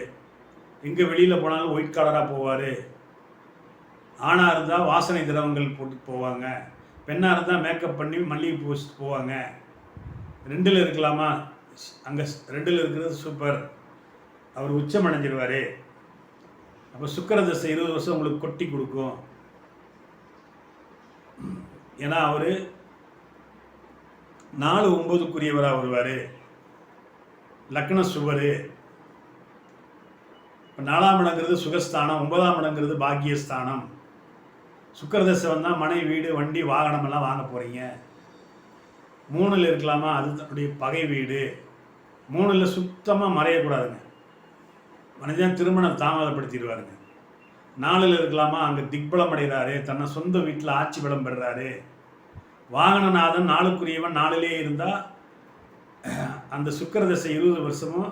எங்கே வெளியில் போனாலும் ஒயிட் கலராக போவார். ஆணாக இருந்தால் வாசனை திரவங்கள் போட்டு போவாங்க. பெண்ணாக இருந்தால் மேக்கப் பண்ணி மல்லிகைப்பூ வச்சுட்டு போவாங்க. 2ல் இருக்கலாமா? அங்கே 2ல் இருக்கிறது சூப்பர். அவர் உச்சம் அடைஞ்சிருவார். அப்போ சுக்கிர தசை 20 வருஷம் உங்களுக்கு கொட்டி கொடுக்கும். ஏன்னா அவர் 4-9க்குரியவராக வருவார். லக்ன சுவர். இப்போ 4ஆம் இடங்கிறது சுகஸ்தானம், 9ஆம் இடங்கிறது பாக்கியஸ்தானம். சுக்கிரதசை வந்தால் மனை, வீடு, வண்டி, வாகனம் எல்லாம் வாங்க போகிறீங்க. 3ல் இருக்கலாமா? அது தன்னுடைய பகை வீடு. 3ல் சுத்தமாக மறையக்கூடாதுங்க. மனிதன் திருமணம் தாமதப்படுத்திடுவாருங்க. 4ல் இருக்கலாமா? அங்கே திக்பலம் அடைகிறாரு. தன்னை சொந்த வீட்டில் ஆட்சி பலம் பெறுறாரு. வாகனநாதன் 4க்குரியவன் 4லே இருந்தால் அந்த சுக்கிரதசை 20 வருஷமும்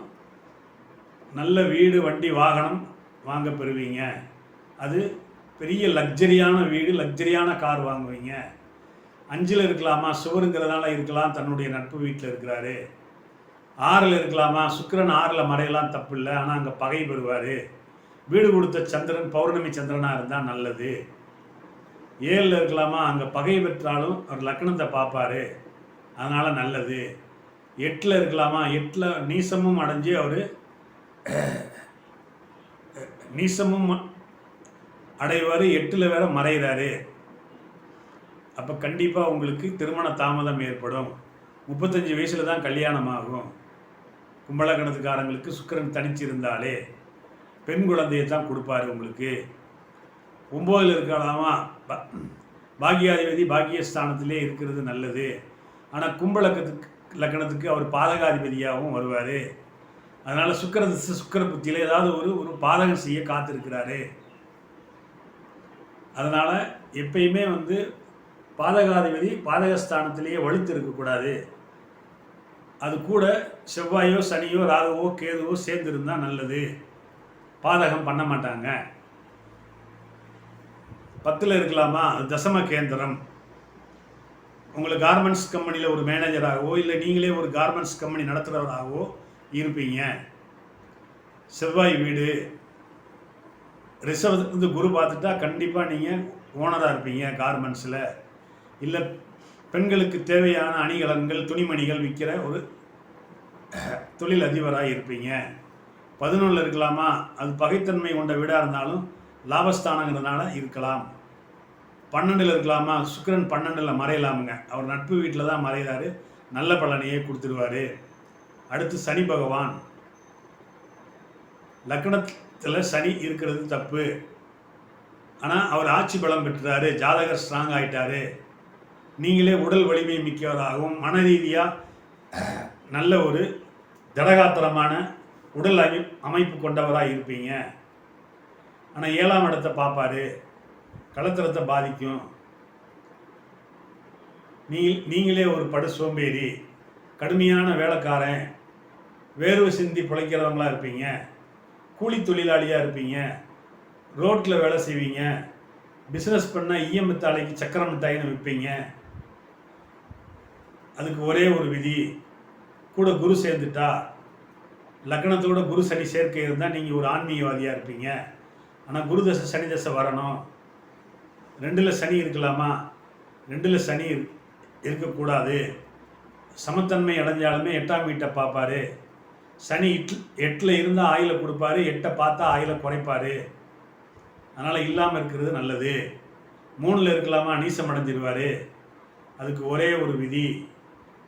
நல்ல வீடு, வண்டி, வாகனம் வாங்க பெறுவீங்க. அது பெரிய லக்ஸரியான வீடு, லக்ஸரியான கார் வாங்குவீங்க. 5ல் இருக்கலாமா? சுவருங்கிறதுனால இருக்கலாம், தன்னுடைய நட்பு வீட்டில் இருக்கிறாரு. 6ல் இருக்கலாமா? சுக்கிரன் 6ல் மறையலாம், தப்பு இல்லை. ஆனால் அங்கே பகை பெறுவார். வீடு கொடுத்த சந்திரன் பௌர்ணமி சந்திரனாக இருந்தால் நல்லது. 7ல் இருக்கலாமா? அங்கே பகை பெற்றாலும் அவர் லக்னத்தை பார்ப்பார், அதனால் நல்லது. 8ல் இருக்கலாமா? 8ல் நீசமும் அடைஞ்சு அவர் நீசமும் அடைவார். 8ல் வேற மறைகிறாரு. அப்போ கண்டிப்பாக உங்களுக்கு திருமண தாமதம் ஏற்படும். 35 வயசில் தான் கல்யாணம் ஆகும். கும்பலக்கணத்துக்காரங்களுக்கு சுக்கிரன் தனிச்சிருந்தாலே பெண் குழந்தையை தான் கொடுப்பாரு உங்களுக்கு. 9ல் இருக்கலாமா? பாக்கியாதிபதி பாக்கியஸ்தானத்திலே இருக்கிறது நல்லது. ஆனால் லக்கணத்துக்கு அவர் பாதகாதிபதியாகவும் வருவார். அதனால் சுக்கிர புத்தியில் ஏதாவது ஒரு பாதகம் செய்ய காத்திருக்கிறாரு. அதனால் எப்பயுமே பாதகாதிபதி பாதகஸ்தானத்திலேயே வலுத்து இருக்கக்கூடாது. அது கூட செவ்வாயோ சனியோ ராகுவோ கேதுவோ சேர்ந்துருந்தால் நல்லது. பாதகம் பண்ண மாட்டாங்க. 10ல் இருக்கலாமா? தசம கேந்திரம். உங்களுக்கு கார்மெண்ட்ஸ் கம்பெனியில் ஒரு மேனேஜராகவோ இல்லை நீங்களே ஒரு கார்மெண்ட்ஸ் கம்பெனி நடத்துகிறவராகவோ இருப்பீங்க. செவ்வாய் வீடு. ரிஷபத்துக்கு குரு பார்த்துட்டா கண்டிப்பாக நீங்கள் ஓனராக இருப்பீங்க கார்மெண்ட்ஸில். இல்லை பெண்களுக்கு தேவையான அணிகலன்கள், துணிமணிகள் விற்கிற ஒரு தொழில் அதிபராக இருப்பீங்க. 11ல் இருக்கலாமா? அது பகைத்தன்மை கொண்ட வீடாக இருந்தாலும் லாபஸ்தானங்கிறதுனால இருக்கலாம். 12ல் இருக்கலாமா? சுக்கிரன் 12ல் மறையலாமுங்க. அவர் நட்பு வீட்டில் தான் மறைகிறாரு. நல்ல பலனையே கொடுத்துருவார். அடுத்து சனி பகவான். லக்னத்தில் சனி இருக்கிறது தப்பு. ஆனால் அவர் ஆட்சி பலம் பெற்றாரு. ஜாதகர் ஸ்ட்ராங் ஆகிட்டாரு. நீங்களே உடல் வலிமை மிக்கவராகவும் மன ரீதியாக நல்ல ஒரு திடகாத்திரமான உடல் அமைப்பு கொண்டவராக இருப்பீங்க. ஆனால் 7ஆம் இடத்தை பார்ப்பாரு. கலத்திரத்தை பாதிக்கும். நீங்களே ஒரு படு சோம்பேறி, கடுமையான வேலைக்காரன், வேர்வை சிந்தி பிழைக்கிறவங்களா இருப்பீங்க. கூலி தொழிலாளியாக இருப்பீங்க. ரோட்டில் வேலை செய்வீங்க. பிஸ்னஸ் பண்ணால் ஈயம் மித்தாலைக்கு சக்கரை மிட்டாயின்னு விற்பீங்க. அதுக்கு ஒரே ஒரு விதி, கூட குரு சேர்ந்துட்டா, லக்னத்தோட குரு சனி சேர்க்கை இருந்தால் நீங்கள் ஒரு ஆன்மீகவாதியாக இருப்பீங்க. ஆனால் குரு தசை சனி தசை வரணும். 2ல் சனி இருக்கலாமா? 2ல் சனி இருக்கக்கூடாது. சமத்தன்மை அடைஞ்சாலுமே 8ஆம் வீட்டை பார்ப்பாரு. சனி 8ல் இருந்தால் ஆயிலை கொடுப்பாரு, 8 பார்த்தா ஆயிலை குறைப்பார். அதனால் இல்லாமல் இருக்கிறது நல்லது. 3ல் இருக்கலாமா? நீசம் அடைஞ்சிருவார். அதுக்கு ஒரே ஒரு விதி,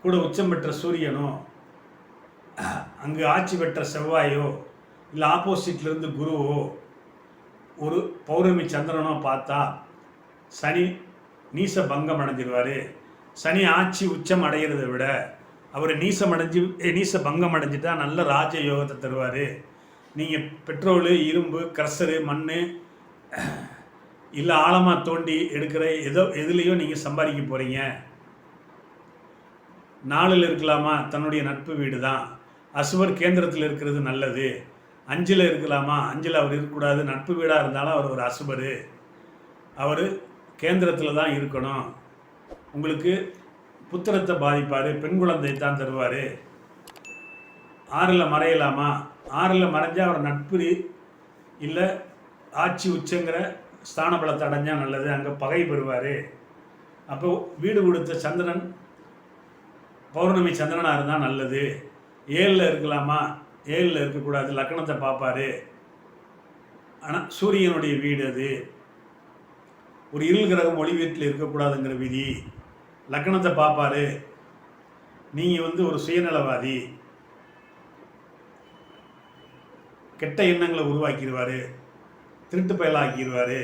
கூட உச்சம் பெற்ற சூரியனோ அங்கு ஆட்சி பெற்ற செவ்வாயோ இல்லை ஆப்போசிட்லேருந்து குருவோ ஒரு பௌர்ணமி சந்திரனோ பார்த்தா சனி நீச பங்கம் அடைஞ்சிருவார். சனி ஆட்சி உச்சம் அடைகிறத விட அவர் நீச பங்கம் அடைஞ்சிட்டா நல்ல ராஜ யோகத்தை தருவார். நீங்கள் பெட்ரோலு, இரும்பு, க்ரஷரு, மண் இல்லை ஆழமாக தோண்டி எடுக்கிற எதுலேயோ நீங்கள் சம்பாதிக்க போகிறீங்க. 4ல் இருக்கலாமா? தன்னுடைய நட்பு வீடு தான். அசுவர் கேந்திரத்தில் இருக்கிறது நல்லது. 5ல் இருக்கலாமா? 5ல் அவர் இருக்கக்கூடாது. நட்பு வீடாக இருந்தாலும் அவர் ஒரு அசுபர். அவர் கேந்திரத்தில் தான் இருக்கணும். உங்களுக்கு புத்திரத்தை பாதிப்பார், பெண் குழந்தை தான் தருவார். 6ல் மறையலாமா? 6ல் மறைஞ்சால் அவர் நட்பு இல்லை ஆட்சி உச்சங்கிற ஸ்தான பலத்தை அடைஞ்சால் நல்லது, அங்கே பகை பெறுவார். அப்போ வீடு கொடுத்த சந்திரன் பௌர்ணமி சந்திரனாக இருந்தால் நல்லது. 7ல் இருக்கலாமா? 7ல் இருக்கக்கூடாது, லக்னத்தை பார்ப்பார். ஆனால் சூரியனுடைய வீடு அது. ஒரு இருள் கிரகம் ஒளி வீட்டில் இருக்கக்கூடாதுங்கிற விதி. லக்னத்தை பார்ப்பார். நீங்கள் ஒரு சுயநலவாதி, கெட்ட எண்ணங்களை உருவாக்கிடுவார், திருட்டு பயலாக்கிடுவார்.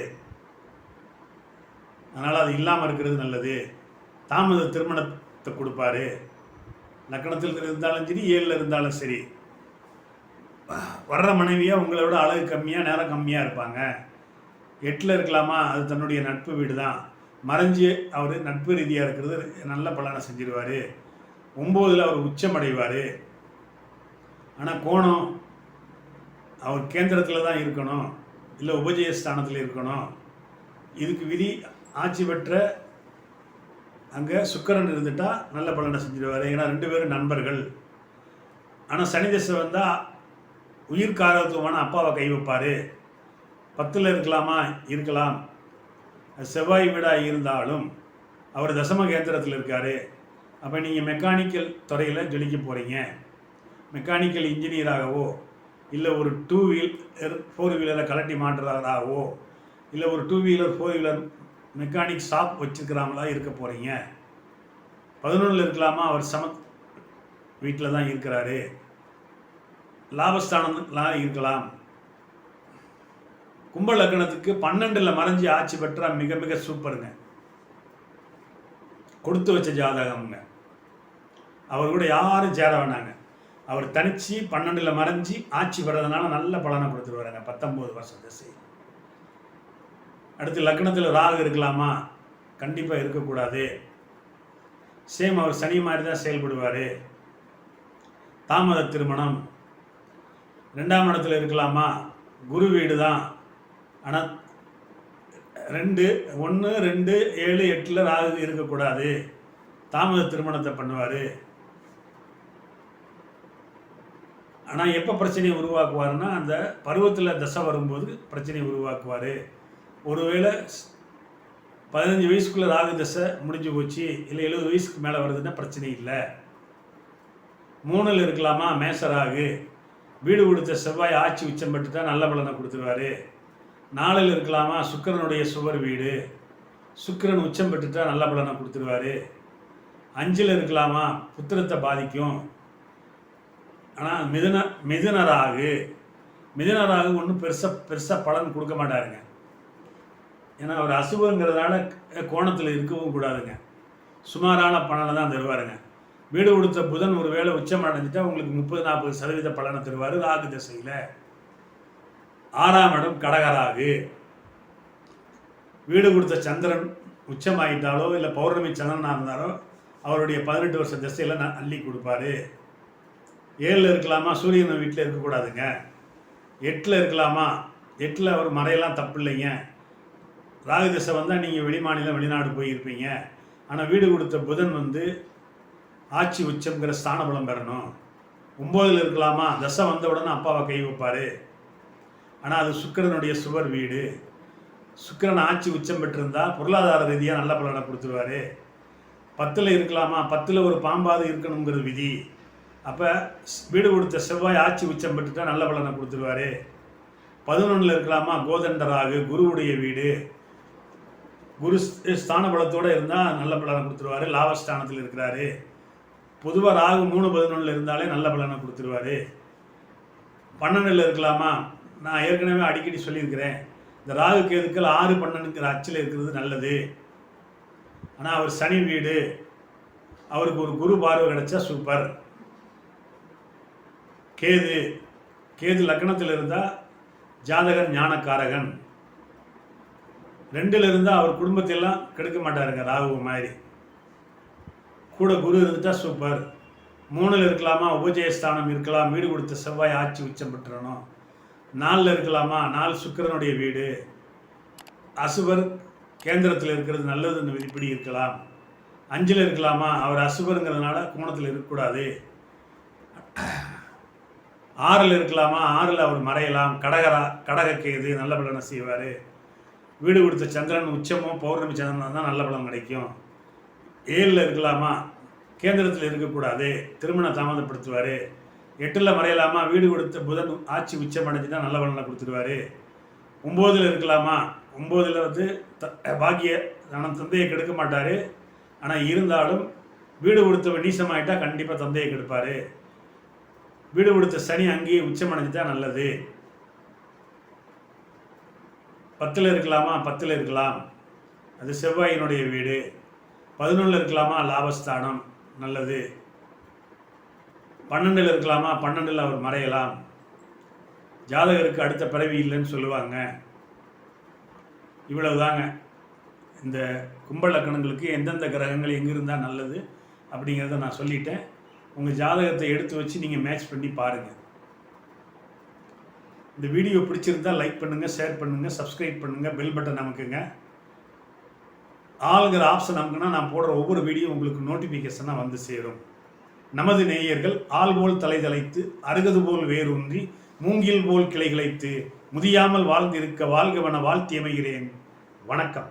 அதனால் அது இல்லாமல் இருக்கிறது நல்லது. தாமத திருமணத்தை கொடுப்பாரு. லக்கணத்தில் இருந்தாலும் சரி, 7ல் இருந்தாலும் சரி. வர்ற மனைவியாக உங்களை விட அழகு கம்மியாக, நேரம் கம்மியாக இருப்பாங்க. 8ல் இருக்கலாமா? அது தன்னுடைய நட்பு வீடு தான். மறைஞ்சு அவர் நட்பு ரீதியாக இருக்கிறது நல்ல பலனை செஞ்சிருவார். 9ல் அவர் உச்சமடைவார். ஆனால் கோணம் அவர் கேந்திரத்தில் தான் இருக்கணும், இல்லை உபஜயஸ்தானத்தில் இருக்கணும். இதுக்கு விதி ஆட்சி பெற்ற அங்கே சுக்கிரன் இருந்துட்டால் நல்ல பலனை செஞ்சிருவார். ஏன்னா 2 பேரும் நண்பர்கள். ஆனால் சனி திசை வந்தால் உயிர்காரத்துவமான அப்பாவை கை வைப்பார். 10ல் இருக்கலாமா? இருக்கலாம். செவ்வாய் வீடாக இருந்தாலும் அவர் தசம கேந்திரத்தில் இருக்கார். அப்போ நீங்கள் மெக்கானிக்கல் துறையில் ஜொலிக்க போகிறீங்க. மெக்கானிக்கல் இன்ஜினியராகவோ, இல்லை ஒரு 2 வீலர் 4 வீலரை கலட்டி மாட்டுறதாகவோ, இல்லை ஒரு 2 வீலர் 4 வீலர் மெக்கானிக் ஷாப் வச்சுருக்கிறாங்களா இருக்க போகிறீங்க. 11ல் இருக்கலாமா? அவர் வீட்டில் தான் இருக்கிறாரு. லாபஸ்தானம்லாம் இருக்கலாம். கும்ப லக்னத்துக்கு 12ல் மறைஞ்சி ஆட்சி பெற்றால் மிக மிக சூப்பருங்க. கொடுத்து வச்ச ஜாதகம்ங்க. அவர் கூட யாரும் சேர வேணாங்க. அவர் தனிச்சு 12ல் மறைஞ்சி ஆட்சி பெறதுனால நல்ல பலனை கொடுத்துருவாருங்க. 19 வருஷம் திசை. அடுத்து லக்னத்தில் ராகு இருக்கலாமா? கண்டிப்பாக இருக்கக்கூடாது. சேம் அவர் சனி மாதிரி தான் செயல்படுவார். தாமத திருமணம். 2ஆம் இடத்துல இருக்கலாமா? குரு வீடு தான். ஆனால் 1, 2, 7, 8ல் ராகு இருக்கக்கூடாது. தாமத திருமணத்தை பண்ணுவார். ஆனால் எப்போ பிரச்சனையை உருவாக்குவார்னா, அந்த பருவத்தில் தசை வரும்போது பிரச்சனையை உருவாக்குவார். ஒருவேளை 15 வயசுக்குள்ளே ராகு தசை முடிஞ்சு போச்சு, இல்லை 70 வயசுக்கு மேலே வருதுன்னா பிரச்சனை இல்லை. 3ல் இருக்கலாமா? மேசராகு. வீடு கொடுத்த செவ்வாய் ஆட்சி உச்சம் பெற்றுட்டா நல்ல பலனை கொடுத்துருவார். 4ல் இருக்கலாமா? சுக்கிரனுடைய சுவர் வீடு. சுக்கிரன் உச்சம் பெற்றுட்டா நல்ல பலனை கொடுத்துருவார். 5ல் இருக்கலாமா? புத்திரத்தை பாதிக்கும். ஆனால் மிதுனராகு ஒன்றும் பெருசாக பலன் கொடுக்க மாட்டாருங்க. ஏன்னா அவர் அசுபங்கிறதுனால கோணத்தில் இருக்கவும் கூடாதுங்க. சுமாரான பலனை தான் தருவாருங்க. வீடு கொடுத்த புதன் ஒரு வேளை உச்சம் அடைஞ்சிட்டா உங்களுக்கு 30-40% பலனை தருவார் ராகு திசையில். 6ஆம் இடம் கடகராகு. வீடு கொடுத்த சந்திரன் உச்சமாயிட்டாலோ, இல்லை பௌர்ணமி சந்திரனாக இருந்தாலோ அவருடைய 18 வருஷ திசையில் அள்ளி கொடுப்பாரு. 7ல் இருக்கலாமா? சூரியன் வீட்டில் இருக்கக்கூடாதுங்க. 8ல் இருக்கலாமா? 8ல் அவர் மறையெல்லாம் தப்பு இல்லைங்க. ராகு திசை வந்தால் நீங்கள் வெளிமாநிலம் வெளிநாடு போயிருப்பீங்க. ஆனால் வீடு கொடுத்த புதன் ஆட்சி உச்சம்ங்கிற ஸ்தான பலம் பெறணும். 9ல் இருக்கலாமா? தசை வந்த உடனே அப்பாவை கை வைப்பார். ஆனால் அது சுக்கிரனுடைய சுவர் வீடு. சுக்கிரன் ஆட்சி உச்சம் பெற்றிருந்தால் பொருளாதார ரீதியாக நல்ல பலனை கொடுத்துருவார். 10ல் இருக்கலாமா? 10ல் ஒரு பாம்பாவது இருக்கணுங்கிறது விதி. அப்போ வீடு கொடுத்த செவ்வாய் ஆட்சி உச்சம் பெற்றுட்டா நல்ல பலனை கொடுத்துருவார். 11ல் இருக்கலாமா? கோதண்டராகு. குருவுடைய வீடு. குரு ஸ்தான பலத்தோடு இருந்தால் நல்ல பலனை கொடுத்துருவார். லாபஸ்தானத்தில் இருக்கிறாரு. பொதுவாக ராகு 3, 11ல் இருந்தாலே நல்ல பலனை கொடுத்துருவார். 12ல் இருக்கலாமா? நான் ஏற்கனவே அடிக்கடி சொல்லியிருக்கிறேன், இந்த ராகு கேதுக்கள் 6, 12ங்கிற அச்சில் இருக்கிறது நல்லது. ஆனால் அவர் சனி வீடு, அவருக்கு ஒரு குரு பார்வை கிடைச்சா சூப்பர். கேது லக்னத்தில் இருந்தால் ஜாதகர் ஞானக்காரகன். 2ல் இருந்தால் அவர் குடும்பத்தையெல்லாம் கெடுக்க மாட்டாருங்க ராகு மாதிரி. கூட குரு இருந்துட்டா சூப்பர். 3ல் இருக்கலாமா? உபஜயஸ்தானம் இருக்கலாம். வீடு கொடுத்த செவ்வாய் ஆட்சி உச்சம் பெற்றணும். 4ல் இருக்கலாமா? 4 சுக்கிரனுடைய வீடு. அசுவர் கேந்திரத்தில் இருக்கிறது நல்லதுன்னு விதிப்படி இருக்கலாம். 5ல் இருக்கலாமா, அவர் அசுபருங்கிறதுனால கோணத்தில் இருக்கக்கூடாது. 6ல் இருக்கலாமா, 6ல் அவர் மறையலாம். கடகக்கேது நல்ல பலனை செய்வார். வீடு கொடுத்த சந்திரன் உச்சமோ பௌர்ணமி சந்திரன் தான் நல்ல பலன் கிடைக்கும். 7ல் இருக்கலாமா, கேந்திரத்தில் இருக்கக்கூடாது, திருமணம் தாமதப்படுத்துவார். 8ல் மறையலாமா, வீடு கொடுத்த புதன் ஆட்சி உச்சம் அடைஞ்சுதான் நல்ல பலனை கொடுத்துருவார். 9ல் இருக்கலாமா, 9ல் வந்து பாக்கிய தந்தையை கெடுக்க மாட்டார். ஆனால் இருந்தாலும் வீடு கொடுத்தவன் நீசமாயிட்டா கண்டிப்பாக தந்தையை கெடுப்பார். வீடு கொடுத்த சனி அங்கேயே உச்சம் அடைஞ்சுட்டா நல்லது. 10ல் இருக்கலாமா, 10ல் இருக்கலாம், அது செவ்வாயினுடைய வீடு. 11ல் இருக்கலாமா, லாபஸ்தானம் நல்லது. 12ல் இருக்கலாமா, 12ல் அவர் மறையலாம். ஜாதகருக்கு அடுத்த பிறவி இல்லைன்னு சொல்லுவாங்க. இவ்வளவுதாங்க. இந்த கும்ப லக்கணங்களுக்கு எந்தெந்த கிரகங்கள் எங்கே இருந்தால் நல்லது அப்படிங்கிறத நான் சொல்லிட்டேன். உங்கள் ஜாதகத்தை எடுத்து வச்சு நீங்கள் மேட்ச் பண்ணி பாருங்கள். இந்த வீடியோ பிடிச்சிருந்தால் லைக் பண்ணுங்கள், ஷேர் பண்ணுங்கள், சப்ஸ்கிரைப் பண்ணுங்கள், பெல் பட்டன் அமுக்குங்க. ஆளுங்கிற ஆப்ஷன் அமுக்குனா நான் போடுற ஒவ்வொரு வீடியோ உங்களுக்கு நோட்டிஃபிகேஷனாக வந்து சேரும். நமது நேயர்கள் ஆள் போல் தலை தலைத்து, அருகது போல் வேரூன்றி, மூங்கில் போல் கிளை கிளைத்து, முதியாமல் வாழ்ந்திருக்க வாழ்கவன வாழ்த்தி அமைகிறேன். வணக்கம்.